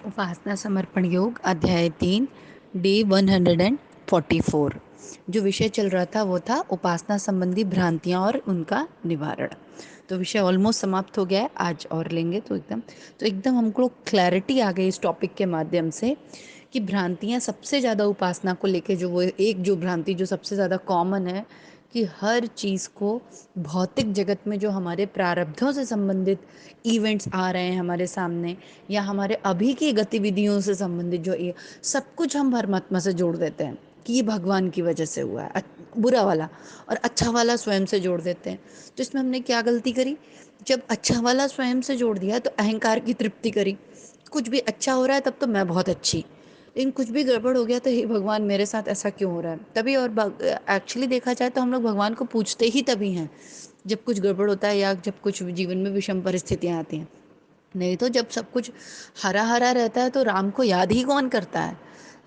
उपासना समर्पण योग अध्याय 3 डे 144। जो विषय चल रहा था वो था उपासना संबंधी भ्रांतियां और उनका निवारण। तो विषय ऑलमोस्ट समाप्त हो गया है, आज और लेंगे तो एकदम हमको क्लैरिटी आ गई इस टॉपिक के माध्यम से कि भ्रांतियां सबसे ज़्यादा उपासना को लेके जो वो एक जो भ्रांति जो सबसे ज़्यादा कॉमन है कि हर चीज़ को भौतिक जगत में जो हमारे प्रारब्धों से संबंधित इवेंट्स आ रहे हैं हमारे सामने या हमारे अभी की गतिविधियों से संबंधित जो ये सब कुछ हम परमात्मा से जोड़ देते हैं कि ये भगवान की वजह से हुआ है, बुरा वाला, और अच्छा वाला स्वयं से जोड़ देते हैं। तो इसमें हमने क्या गलती करी? जब अच्छा वाला स्वयं से जोड़ दिया तो अहंकार की तृप्ति करी। कुछ भी अच्छा हो रहा है तब तो मैं बहुत अच्छी, लेकिन कुछ भी गड़बड़ हो गया तो हे भगवान मेरे साथ ऐसा क्यों हो रहा है तभी। और एक्चुअली देखा जाए तो हम लोग भगवान को पूछते ही तभी हैं जब कुछ गड़बड़ होता है या जब कुछ जीवन में विषम परिस्थितियां आती हैं। नहीं तो जब सब कुछ हरा हरा रहता है तो राम को याद ही कौन करता है?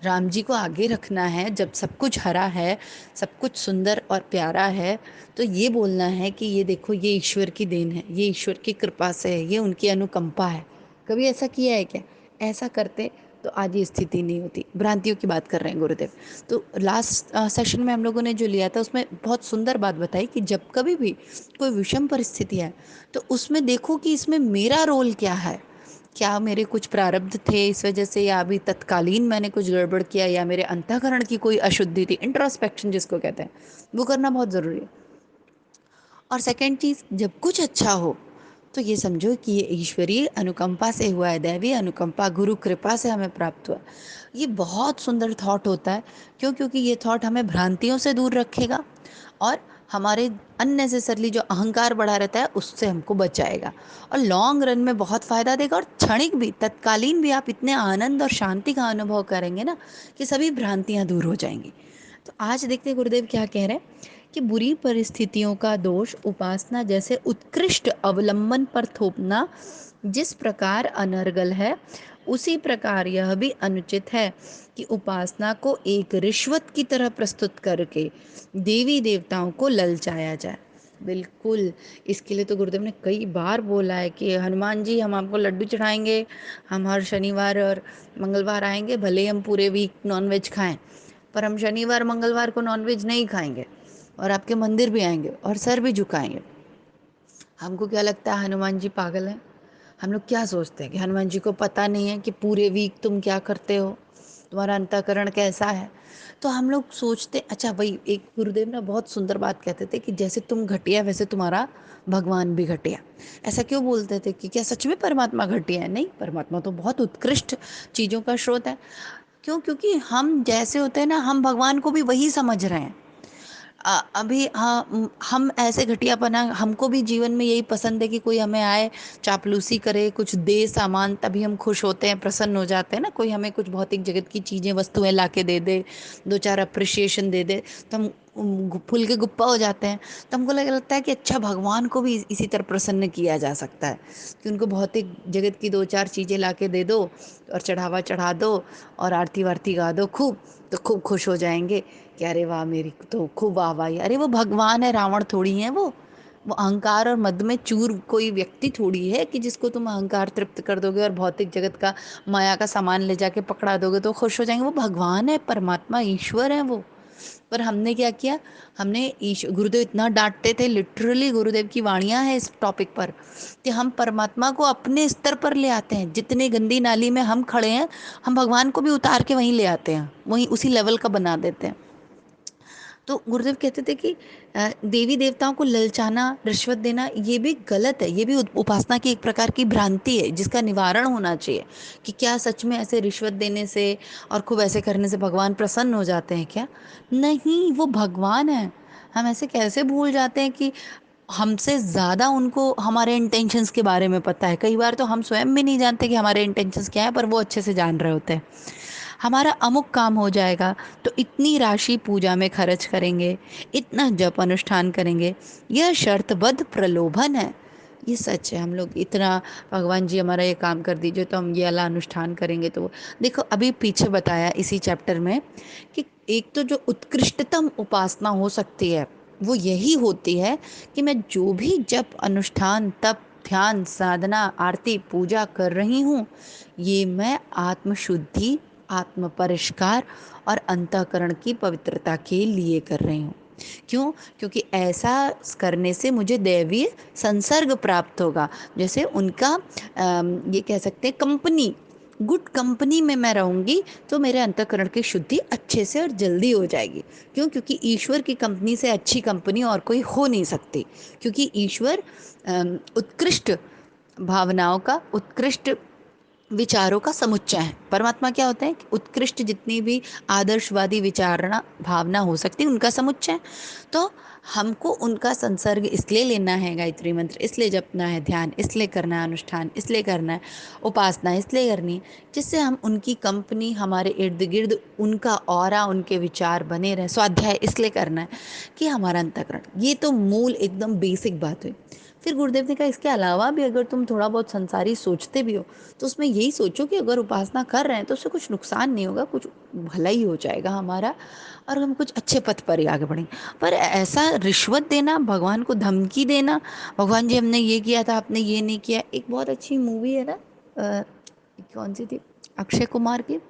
राम जी को आगे रखना है जब सब कुछ हरा है, सब कुछ सुंदर और प्यारा है। तो ये बोलना है कि ये देखो ये ईश्वर की देन है, ये ईश्वर की कृपा से है, ये उनकी अनुकंपा है। कभी ऐसा किया है क्या? ऐसा करते तो आज ये स्थिति नहीं होती। भ्रांतियों की बात कर रहे हैं गुरुदेव। तो लास्ट सेशन में हम लोगों ने जो लिया था उसमें बहुत सुंदर बात बताई कि जब कभी भी कोई विषम परिस्थिति है तो उसमें देखो कि इसमें मेरा रोल क्या है। क्या मेरे कुछ प्रारब्ध थे इस वजह से, या अभी तत्कालीन मैंने कुछ गड़बड़ किया, या मेरे अंतःकरण की कोई अशुद्धि थी, इंट्रोस्पेक्शन जिसको कहते हैं, वो करना बहुत ज़रूरी है। और सेकंड चीज़, जब कुछ अच्छा हो तो ये समझो कि ये ईश्वरीय अनुकंपा से हुआ है, दैवीय अनुकंपा, गुरु कृपा से हमें प्राप्त हुआ। ये बहुत सुंदर थॉट होता है। क्यों? क्योंकि ये थॉट हमें भ्रांतियों से दूर रखेगा और हमारे अननेसेसरली जो अहंकार बढ़ा रहता है उससे हमको बचाएगा, और लॉन्ग रन में बहुत फ़ायदा देगा। और क्षणिक भी, तत्कालीन भी आप इतने आनंद और शांति का अनुभव करेंगे ना कि सभी भ्रांतियाँ दूर हो जाएंगी। तो आज देखते हैं गुरुदेव क्या कह रहे हैं कि बुरी परिस्थितियों का दोष उपासना जैसे उत्कृष्ट अवलंबन पर थोपना जिस प्रकार अनर्गल है, उसी प्रकार यह भी अनुचित है कि उपासना को एक रिश्वत की तरह प्रस्तुत करके देवी देवताओं को ललचाया जाए। बिल्कुल। इसके लिए तो गुरुदेव ने कई बार बोला है कि हनुमान जी हम आपको लड्डू चढ़ाएंगे, हम हर शनिवार और मंगलवार आएंगे, भले ही हम पूरे वीक नॉनवेज खाएं, पर हम शनिवार मंगलवार को नॉनवेज नहीं खाएंगे और आपके मंदिर भी आएंगे और सर भी झुकाएंगे। हमको क्या लगता है हनुमान जी पागल हैं? हम लोग क्या सोचते हैं कि हनुमान जी को पता नहीं है कि पूरे वीक तुम क्या करते हो, तुम्हारा अंतःकरण कैसा है? तो हम लोग सोचते, अच्छा वही एक गुरुदेव ना बहुत सुंदर बात कहते थे कि जैसे तुम घटिया वैसे तुम्हारा भगवान भी घटिया। ऐसा क्यों बोलते थे? कि क्या सच में परमात्मा घटिया है? नहीं, परमात्मा तो बहुत उत्कृष्ट चीज़ों का स्रोत है। क्यों? क्योंकि हम जैसे होते हैं ना, हम भगवान को भी वही समझ रहे हैं। अभी हाँ, हम ऐसे घटियापना, हमको भी जीवन में यही पसंद है कि कोई हमें आए, चापलूसी करे, कुछ दे सामान, तभी हम खुश होते हैं, प्रसन्न हो जाते हैं ना। कोई हमें कुछ भौतिक जगत की चीज़ें वस्तुएं ला के दे दे, दो चार अप्रिसिएशन दे दे, तो हम फूल के गुप्पा हो जाते हैं। तो हमको लगता है कि अच्छा भगवान को भी इसी तरह प्रसन्न किया जा सकता है कि उनको भौतिक जगत की दो चार चीज़ें ला के दे दो और चढ़ावा चढ़ा दो और आरती वारती गा दो खूब, तो खूब खुश हो जाएंगे कि अरे वाह मेरी तो खूब वाह वाही। अरे वो भगवान है, रावण थोड़ी है वो अहंकार और मद में चूर कोई व्यक्ति थोड़ी है कि जिसको तुम अहंकार तृप्त कर दोगे और भौतिक जगत का माया का सामान ले जाके पकड़ा दोगे तो खुश हो जाएंगे। वो भगवान है, परमात्मा, ईश्वर है वो। पर हमने क्या किया? हमने ईश गुरुदेव इतना डांटते थे, लिटरली गुरुदेव की वाणियां हैं इस टॉपिक पर, कि हम परमात्मा को अपने स्तर पर ले आते हैं। जितनी गंदी नाली में हम खड़े हैं, हम भगवान को भी उतार के वहीं ले आते हैं, वहीं उसी लेवल का बना देते हैं। तो गुरुदेव कहते थे कि देवी देवताओं को ललचाना, रिश्वत देना, ये भी गलत है। ये भी उपासना की एक प्रकार की भ्रांति है जिसका निवारण होना चाहिए। कि क्या सच में ऐसे रिश्वत देने से और खूब ऐसे करने से भगवान प्रसन्न हो जाते हैं क्या? नहीं, वो भगवान है। हम ऐसे कैसे भूल जाते हैं कि हमसे ज़्यादा उनको हमारे इंटेंशंस के बारे में पता है। कई बार तो हम स्वयं भी नहीं जानते कि हमारे इंटेंशंस क्या है, पर वो अच्छे से जान रहे होते हैं। हमारा अमुक काम हो जाएगा तो इतनी राशि पूजा में खर्च करेंगे, इतना जप अनुष्ठान करेंगे, यह शर्तबद्ध प्रलोभन है। ये सच है। हम लोग इतना, भगवान जी हमारा ये काम कर दीजिए तो हम ये वाला अनुष्ठान करेंगे। तो देखो अभी पीछे बताया इसी चैप्टर में कि एक तो जो उत्कृष्टतम उपासना हो सकती है वो यही होती है कि मैं जो भी जप अनुष्ठान तप ध्यान, साधना, आरती, पूजा कर रही हूँ, ये मैं आत्मशुद्धि, आत्म परिष्कार और अंतःकरण की पवित्रता के लिए कर रही हूँ। क्यों? क्योंकि ऐसा करने से मुझे दैवीय संसर्ग प्राप्त होगा। जैसे उनका ये कह सकते हैं कंपनी, गुड कंपनी में मैं रहूंगी तो मेरे अंतःकरण की शुद्धि अच्छे से और जल्दी हो जाएगी। क्यों? क्योंकि ईश्वर की कंपनी से अच्छी कंपनी और कोई हो नहीं सकती। क्योंकि ईश्वर उत्कृष्ट भावनाओं का, उत्कृष्ट विचारों का समुच्चय है। परमात्मा क्या होते हैं? उत्कृष्ट जितनी भी आदर्शवादी विचारणा भावना हो सकती है उनका समुच्चय। तो हमको उनका संसर्ग इसलिए लेना है, गायत्री मंत्र इसलिए जपना है, ध्यान इसलिए करना है, अनुष्ठान इसलिए करना है, उपासना इसलिए करनी है, जिससे हम उनकी कंपनी, हमारे इर्द गिर्द उनका ऑरा, उनके विचार बने रहे। स्वाध्याय इसलिए करना है कि हमारा अंतःकरण, ये तो मूल एकदम बेसिक बात हुई। फिर गुरुदेव ने कहा इसके अलावा भी अगर तुम थोड़ा बहुत संसारी सोचते भी हो तो उसमें यही सोचो कि अगर उपासना कर रहे हैं तो उससे कुछ नुकसान नहीं होगा, कुछ भला ही हो जाएगा हमारा और हम कुछ अच्छे पथ पर ही आगे बढ़ेंगे। पर ऐसा रिश्वत देना, भगवान को धमकी देना, भगवान जी हमने ये किया था आपने ये नहीं किया। एक बहुत अच्छी मूवी है ना, कौन सी थी, अक्षय कुमार की,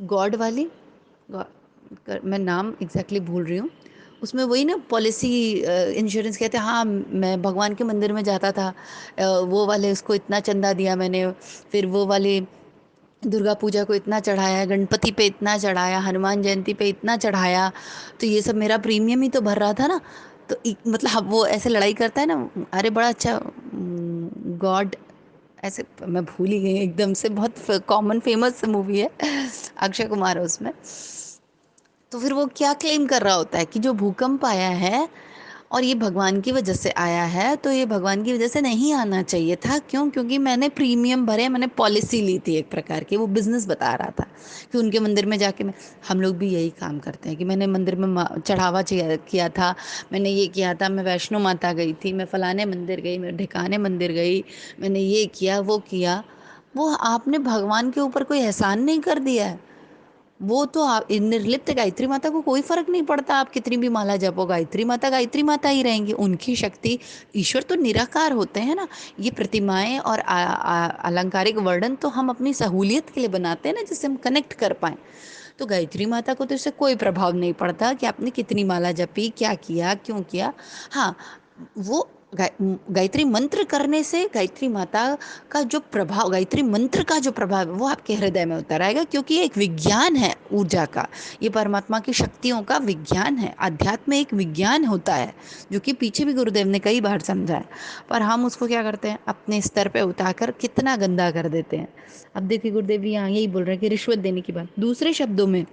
गॉड वाली, मैं नाम एग्जैक्टली भूल रही हूँ। उसमें वही ना पॉलिसी, इंश्योरेंस कहते हैं, हाँ मैं भगवान के मंदिर में जाता था, वो वाले उसको इतना चंदा दिया मैंने, फिर वो वाली दुर्गा पूजा को इतना चढ़ाया, गणपति पे इतना चढ़ाया, हनुमान जयंती पे इतना चढ़ाया, तो ये सब मेरा प्रीमियम ही तो भर रहा था ना। तो मतलब वो ऐसे लड़ाई करता है ना, अरे बड़ा अच्छा गॉड, ऐसे मैं भूल ही गई एकदम से, बहुत कॉमन फेमस मूवी है, अक्षय कुमार है उसमें। तो फिर वो क्या क्लेम कर रहा होता है कि जो भूकंप आया है और ये भगवान की वजह से आया है, तो ये भगवान की वजह से नहीं आना चाहिए था। क्यों? क्योंकि मैंने प्रीमियम भरे, मैंने पॉलिसी ली थी एक प्रकार की, वो बिजनेस बता रहा था कि उनके मंदिर में जाके मैं, हम लोग भी यही काम करते हैं कि मैंने मंदिर में चढ़ावा किया था, मैंने ये किया था, मैं वैष्णो माता गई थी, मैं फलाने मंदिर गई, मैं ढिकाने मंदिर गई, मैंने ये किया वो किया। वो आपने भगवान के ऊपर कोई एहसान नहीं कर दिया है। वो तो आप निर्लिप्त गायत्री माता को कोई फर्क नहीं पड़ता, आप कितनी भी माला जपो, गायत्री माता ही रहेंगी। उनकी शक्ति, ईश्वर तो निराकार होते हैं ना। ये प्रतिमाएं और अलंकारिक वर्णन तो हम अपनी सहूलियत के लिए बनाते हैं ना, जिससे हम कनेक्ट कर पाए। तो गायत्री माता को तो इससे कोई प्रभाव नहीं पड़ता कि आपने कितनी माला जपी, क्या किया, क्यों किया। हाँ, वो गायत्री मंत्र करने से गायत्री माता का जो प्रभाव, गायत्री मंत्र का जो प्रभाव है वो आपके हृदय में उतर आएगा, क्योंकि ये एक विज्ञान है ऊर्जा का, ये परमात्मा की शक्तियों का विज्ञान है। अध्यात्म एक विज्ञान होता है, जो कि पीछे भी गुरुदेव ने कई बार समझा है, पर हम उसको क्या करते हैं, अपने स्तर पे उतारकर कितना गंदा कर देते हैं। अब देखिए गुरुदेव भी यहाँ यही बोल रहे हैं कि रिश्वत देने की बात, दूसरे शब्दों में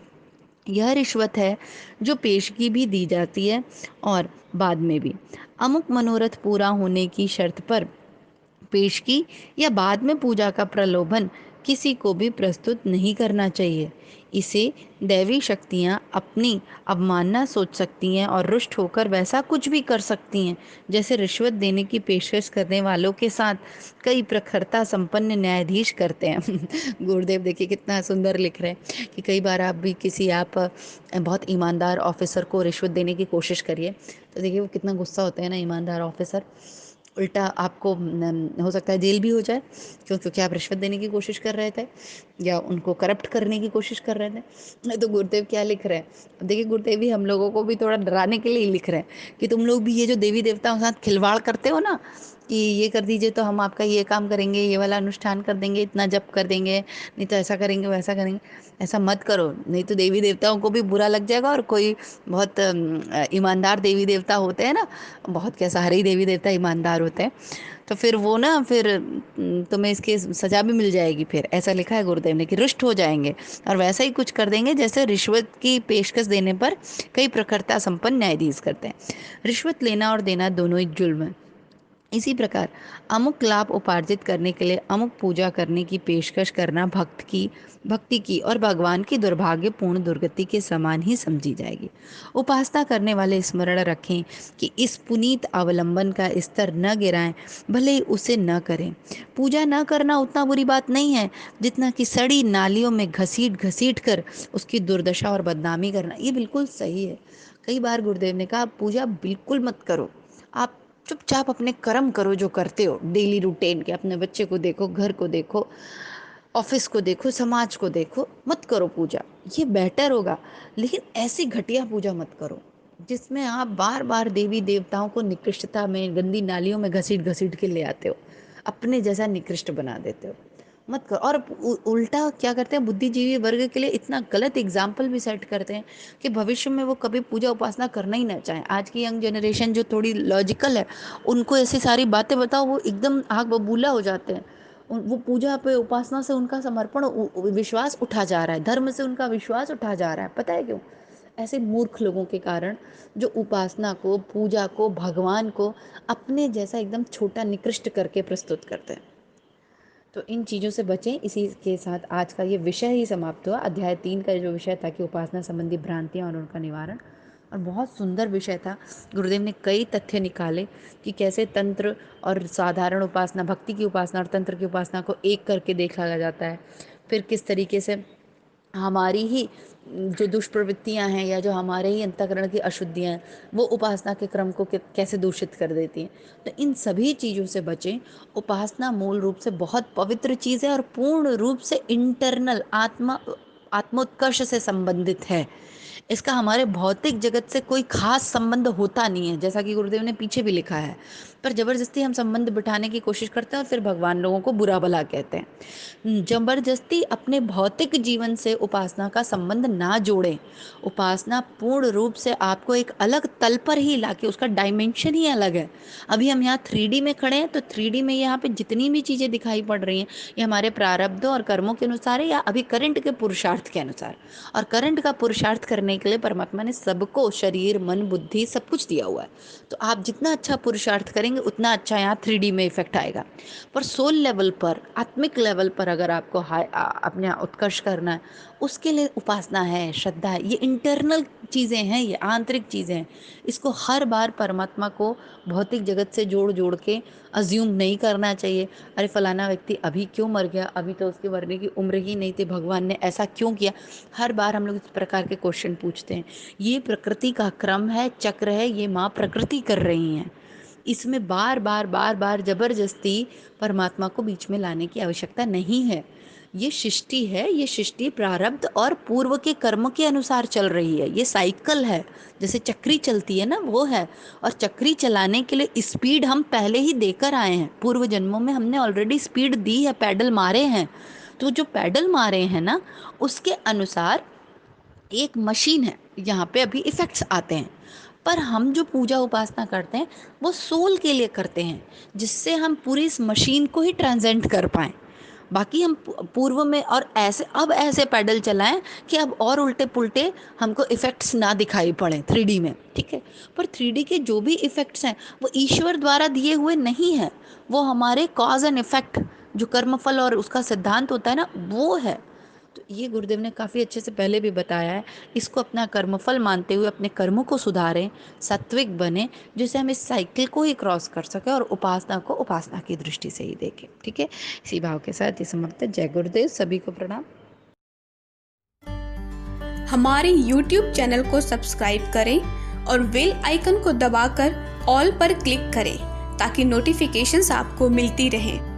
यह रिश्वत है जो पेशगी भी दी जाती है और बाद में भी अमुक मनोरथ पूरा होने की शर्त पर पेशगी या बाद में पूजा का प्रलोभन किसी को भी प्रस्तुत नहीं करना चाहिए। इसे दैवी शक्तियाँ अपनी अवमानना सोच सकती हैं और रुष्ट होकर वैसा कुछ भी कर सकती हैं, जैसे रिश्वत देने की पेशकश करने वालों के साथ कई प्रखरता संपन्न न्यायाधीश करते हैं। गुरुदेव देखिए कितना सुंदर लिख रहे हैं कि कई बार आप भी किसी, आप बहुत ईमानदार ऑफिसर को रिश्वत देने की कोशिश करिए, तो देखिए वो कितना गुस्सा होते हैं ना ईमानदार ऑफिसर। उल्टा आपको हो सकता है जेल भी हो जाए, क्यों? क्योंकि आप रिश्वत देने की कोशिश कर रहे थे या उनको करप्ट करने की कोशिश कर रहे थे। तो गुरुदेव क्या लिख रहे हैं, अब देखिए गुरुदेव भी हम लोगों को भी थोड़ा डराने के लिए ही लिख रहे हैं कि तुम लोग भी ये जो देवी देवताओं के साथ खिलवाड़ करते हो ना, कि ये कर दीजिए तो हम आपका ये काम करेंगे, ये वाला अनुष्ठान कर देंगे, इतना जप कर देंगे, नहीं तो ऐसा करेंगे वैसा करेंगे, ऐसा मत करो, नहीं तो देवी देवताओं को भी बुरा लग जाएगा। और कोई बहुत ईमानदार देवी देवता होते हैं ना, बहुत क्या सारे ही देवी देवता ईमानदार होते हैं, तो फिर वो ना, फिर तुम्हें इसकी सजा भी मिल जाएगी। फिर ऐसा लिखा है गुरुदेव ने कि रुष्ट हो जाएंगे और वैसा ही कुछ कर देंगे जैसे रिश्वत की पेशकश देने पर कई प्रखरता संपन्न न्यायाधीश करते हैं। रिश्वत लेना और देना दोनों ही जुल्म है। इसी प्रकार अमुक लाभ उपार्जित करने के लिए अमुक पूजा करने की पेशकश करना भक्ति की और भगवान की दुर्भाग्यपूर्ण दुर्गति के समान ही समझी जाएगी। उपासना करने वाले स्मरण रखें कि इस पुनीत अवलंबन का स्तर न गिराएं, भले ही उसे न करें। पूजा न करना उतना बुरी बात नहीं है जितना कि सड़ी नालियों में घसीट घसीट कर उसकी दुर्दशा और बदनामी करना, ये बिल्कुल सही है। कई बार गुरुदेव ने कहा पूजा बिल्कुल मत करो, आप चुपचाप अपने कर्म करो जो करते हो डेली रूटीन के। अपने बच्चे को देखो, घर को देखो, ऑफिस को देखो, समाज को देखो, मत करो पूजा, ये बेटर होगा। लेकिन ऐसी घटिया पूजा मत करो जिसमें आप बार बार देवी देवताओं को निकृष्टता में, गंदी नालियों में घसीट घसीट के ले आते हो, अपने जैसा निकृष्ट बना देते हो। मत करो। और उल्टा क्या करते हैं, बुद्धिजीवी वर्ग के लिए इतना गलत एग्जाम्पल भी सेट करते हैं कि भविष्य में वो कभी पूजा उपासना करना ही ना चाहें। आज की यंग जनरेशन जो थोड़ी लॉजिकल है, उनको ऐसी सारी बातें बताओ, वो एकदम आग बबूला हो जाते हैं। वो पूजा पे, उपासना से उनका समर्पण, विश्वास उठा जा रहा है, धर्म से उनका विश्वास उठा जा रहा है। पता है क्यों? ऐसे मूर्ख लोगों के कारण, जो उपासना को, पूजा को, भगवान को अपने जैसा एकदम छोटा निकृष्ट करके प्रस्तुत करते हैं। तो इन चीज़ों से बचें। इसी के साथ आज का ये विषय ही समाप्त हुआ। अध्याय 3 का जो विषय था कि उपासना संबंधी भ्रांतियाँ और उनका निवारण, और बहुत सुंदर विषय था। गुरुदेव ने कई तथ्य निकाले कि कैसे तंत्र और साधारण उपासना, भक्ति की उपासना और तंत्र की उपासना को एक करके देखा जाता है। फिर किस तरीके से हमारी ही जो दुष्प्रवृत्तियां हैं, या जो हमारे ही अंतःकरण की अशुद्धियां हैं, वो उपासना के क्रम को कैसे दूषित कर देती हैं। तो इन सभी चीज़ों से बचें। उपासना मूल रूप से बहुत पवित्र चीज़ है और पूर्ण रूप से इंटरनल आत्मोत्कर्ष से संबंधित है। इसका हमारे भौतिक जगत से कोई खास संबंध होता नहीं है, जैसा कि गुरुदेव ने पीछे भी लिखा है। पर जबरदस्ती हम संबंध बिठाने की कोशिश करते हैं और फिर भगवान लोगों को बुरा भला कहते हैं। जबरदस्ती अपने भौतिक जीवन से उपासना का संबंध ना जोड़ें। उपासना पूर्ण रूप से आपको एक अलग तल पर ही लाके, उसका डायमेंशन ही अलग है। अभी हम यहाँ 3D में खड़े हैं, तो 3D में यहाँ पे जितनी भी चीज़ें दिखाई पड़ रही हैं, ये हमारे प्रारब्धों और कर्मों के अनुसार है, या अभी करंट के पुरुषार्थ के अनुसार। और करंट का पुरुषार्थ करने के लिए परमात्मा ने सबको शरीर, मन, बुद्धि सब कुछ दिया हुआ है। तो आप जितना अच्छा पुरुषार्थ करेंगे, उतना अच्छा यहाँ 3D में इफेक्ट आएगा। पर सोल लेवल पर, आत्मिक लेवल पर अगर आपको अपने उत्कर्ष करना है, उसके लिए उपासना है, श्रद्धा है। ये इंटरनल चीज़ें हैं, ये आंतरिक चीज़ें हैं। इसको हर बार परमात्मा को भौतिक जगत से जोड़ जोड़ के अज्यूम नहीं करना चाहिए। अरे फलाना व्यक्ति अभी क्यों मर गया, अभी तो उसके मरने की उम्र ही नहीं थी, भगवान ने ऐसा क्यों किया। हर बार हम लोग इस प्रकार के क्वेश्चन पूछते हैं। ये प्रकृति का क्रम है, चक्र है, ये माँ प्रकृति कर रही हैं। इसमें बार बार बार बार जबरदस्ती परमात्मा को बीच में लाने की आवश्यकता नहीं है। ये सृष्टि है, ये सृष्टि प्रारब्ध और पूर्व के कर्म के अनुसार चल रही है। ये साइकिल है, जैसे चक्री चलती है ना, वो है। और चक्री चलाने के लिए स्पीड हम पहले ही देकर आए हैं। पूर्व जन्मों में हमने ऑलरेडी स्पीड दी है, पैडल मारे हैं। तो जो पैडल मारे हैं ना, उसके अनुसार एक मशीन है, यहाँ पे अभी इफेक्ट्स आते हैं। पर हम जो पूजा उपासना करते हैं, वो सोल के लिए करते हैं, जिससे हम पूरी इस मशीन को ही ट्रांसेंड कर पाएँ। बाकी हम पूर्व में और ऐसे, अब ऐसे पैडल चलाएं कि अब और उल्टे पुल्टे हमको इफ़ेक्ट्स ना दिखाई पड़े 3D में, ठीक है। पर 3D के जो भी इफ़ेक्ट्स हैं, वो ईश्वर द्वारा दिए हुए नहीं हैं। वो हमारे कॉज एंड इफ़ेक्ट, जो कर्मफल और उसका सिद्धांत होता है ना, वो है। तो ये गुरुदेव ने काफ़ी अच्छे से पहले भी बताया है। इसको अपना कर्मफल मानते हुए अपने कर्मों को सुधारें, सात्विक बने, जिससे हम इस साइकिल को ही क्रॉस कर सकें और उपासना को उपासना की दृष्टि से ही देखें, ठीक है। इसी भाव के साथ ये समाप्त है। जय गुरुदेव, सभी को प्रणाम। हमारे YouTube चैनल को सब्सक्राइब करें और बेल आइकन को दबाकर ऑल पर क्लिक करें, ताकि नोटिफिकेशंस आपको मिलती रहें।